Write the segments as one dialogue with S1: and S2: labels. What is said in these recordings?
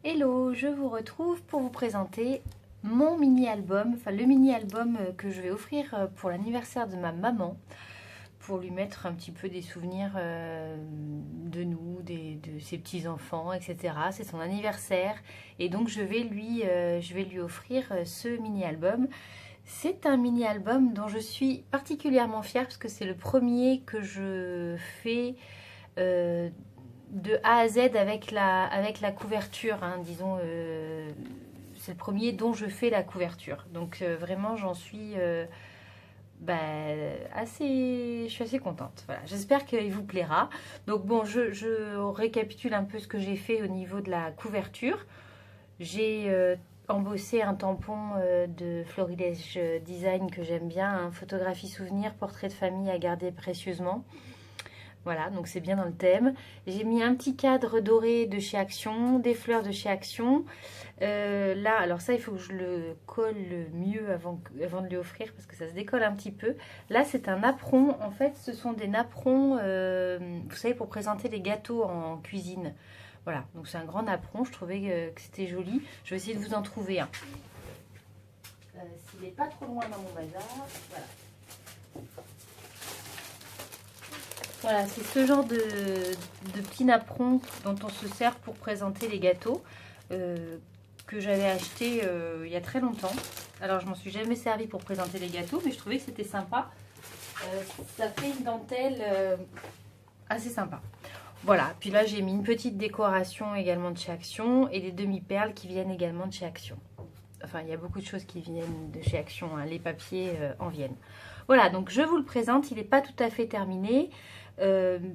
S1: Hello, je vous retrouve pour vous présenter mon mini-album, enfin le mini-album que je vais offrir pour l'anniversaire de ma maman, pour lui mettre un petit peu des souvenirs de nous, de ses petits-enfants, etc. C'est son anniversaire et donc je vais lui offrir ce mini-album. C'est un mini-album dont je suis particulièrement fière parce que c'est le premier que je fais de A à Z avec la couverture, hein, disons. C'est le premier dont je fais la couverture. Donc vraiment, j'en suis je suis assez contente. Voilà, j'espère qu'il vous plaira. Donc bon, je récapitule un peu ce que j'ai fait au niveau de la couverture. J'ai embossé un tampon de Florilège Design que j'aime bien, hein, photographie souvenir, portrait de famille à garder précieusement. Voilà, donc c'est bien dans le thème. J'ai mis un petit cadre doré de chez Action, des fleurs de chez Action. Là, alors ça, il faut que je le colle mieux avant de lui offrir parce que ça se décolle un petit peu. Là, c'est un napperon. En fait, ce sont des napperons, vous savez, pour présenter les gâteaux en cuisine. Voilà, donc c'est un grand napperon. Je trouvais que c'était joli. Je vais essayer de vous en trouver un. S'il n'est pas trop loin dans mon bazar. Voilà. Voilà, c'est ce genre de petits napperons dont on se sert pour présenter les gâteaux que j'avais acheté il y a très longtemps. Alors, je m'en suis jamais servi pour présenter les gâteaux, mais je trouvais que c'était sympa. Ça fait une dentelle assez sympa. Voilà, puis là, j'ai mis une petite décoration également de chez Action et des demi-perles qui viennent également de chez Action. Enfin, il y a beaucoup de choses qui viennent de chez Action, hein. Les papiers en viennent. Voilà, donc je vous le présente, il n'est pas tout à fait terminé.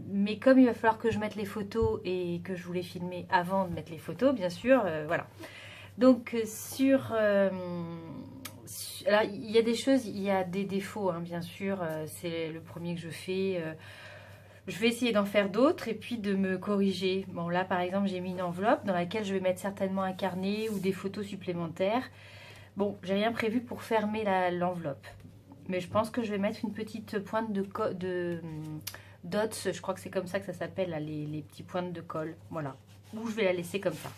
S1: Mais comme il va falloir que je mette les photos et que je voulais filmer avant de mettre les photos, bien sûr, voilà. Donc alors, il y a des choses, il y a des défauts, hein, bien sûr. C'est le premier que je fais. Je vais essayer d'en faire d'autres et puis de me corriger. Bon, là, par exemple, j'ai mis une enveloppe dans laquelle je vais mettre certainement un carnet ou des photos supplémentaires. Bon, j'ai rien prévu pour fermer l'enveloppe. Mais je pense que je vais mettre une petite pointe de dots, je crois que c'est comme ça que ça s'appelle, les petits pointes de colle. Voilà, ou je vais la laisser comme ça.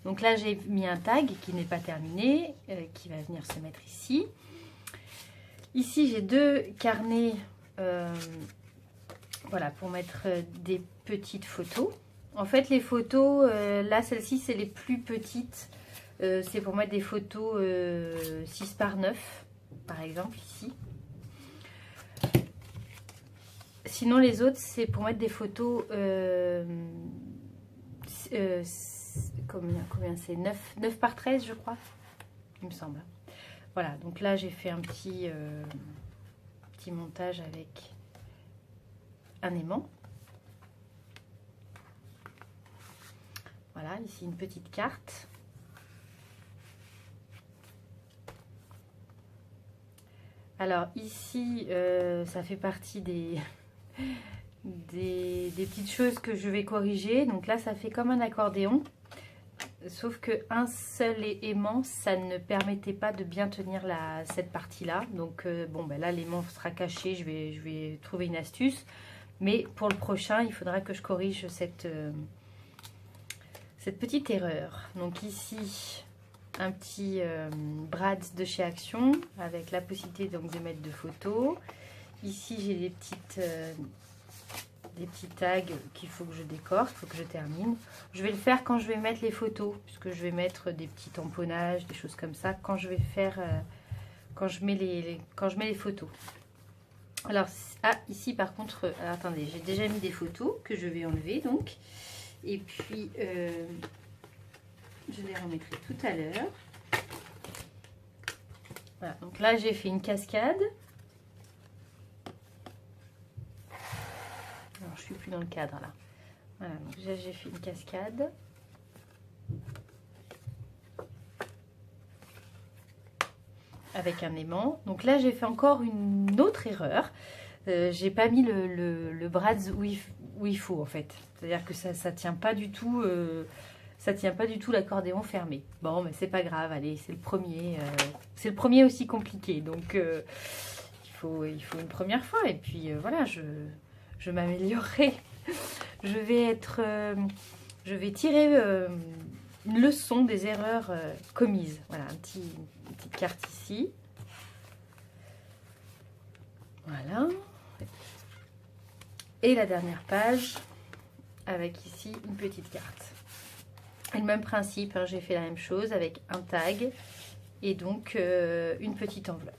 S1: Donc là, j'ai mis un tag qui n'est pas terminé, qui va venir se mettre ici. Ici, j'ai deux carnets, voilà, pour mettre des petites photos. En fait, les photos, là, celle-ci, c'est les plus petites. C'est pour mettre des photos 6 par 9, par exemple, ici. Sinon, les autres, c'est pour mettre des photos. Combien c'est 9 par 13, je crois, il me semble. Voilà, donc là, j'ai fait un petit montage avec un aimant. Voilà, ici, une petite carte. Alors, ici, ça fait partie des petites choses que je vais corriger. Donc là, ça fait comme un accordéon. Sauf qu'un seul aimant, ça ne permettait pas de bien tenir cette partie-là. Donc bon, ben là, l'aimant sera caché. Je vais trouver une astuce. Mais pour le prochain, il faudra que je corrige cette petite erreur. Donc ici, un petit brad de chez Action avec la possibilité donc de mettre deux photos. Ici, j'ai des petits tags qu'il faut que je décore, il faut que je termine. Je vais le faire quand je vais mettre les photos, puisque je vais mettre des petits tamponnages, des choses comme ça, quand je vais faire, quand je mets les photos. Alors, ici par contre, alors, attendez, j'ai déjà mis des photos que je vais enlever donc. Et puis, je les remettrai tout à l'heure. Voilà, donc là j'ai fait une cascade. Alors, je suis plus dans le cadre là. Voilà, donc déjà j'ai fait une cascade. Avec un aimant. Donc là j'ai fait encore une autre erreur. J'ai pas mis le brads où il faut en fait. C'est-à-dire que ça tient pas du tout. Ça tient pas du tout l'accordéon fermé. Bon, mais c'est pas grave. Allez, c'est le premier. C'est le premier aussi compliqué. Donc il faut une première fois. Et puis voilà, je m'améliorerai. Je vais tirer une leçon des erreurs commises. Voilà, une petite carte ici. Voilà. Et la dernière page, avec ici une petite carte. Et le même principe, hein, j'ai fait la même chose avec un tag et donc une petite enveloppe.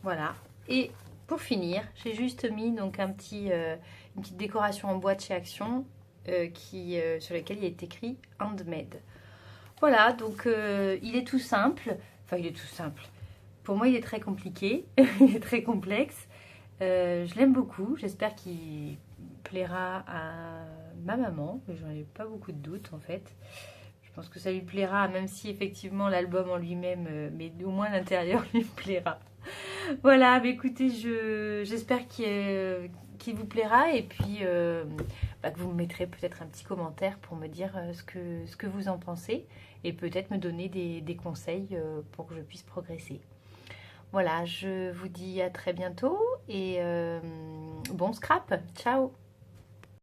S1: Voilà. Et pour finir, j'ai juste mis donc une petite décoration en bois de chez Action sur laquelle il est écrit Handmade. Voilà, donc il est tout simple. Enfin, il est tout simple. Pour moi, il est très compliqué. Il est très complexe. Je l'aime beaucoup. J'espère qu'il plaira à ma maman. J'en ai pas beaucoup de doutes en fait. Je pense que ça lui plaira, même si effectivement l'album en lui-même, mais au moins l'intérieur lui plaira. Voilà, mais écoutez, j'espère qu'il vous plaira et puis que vous me mettrez peut-être un petit commentaire pour me dire ce que vous en pensez et peut-être me donner des conseils pour que je puisse progresser. Voilà, je vous dis à très bientôt et bon scrap, ciao!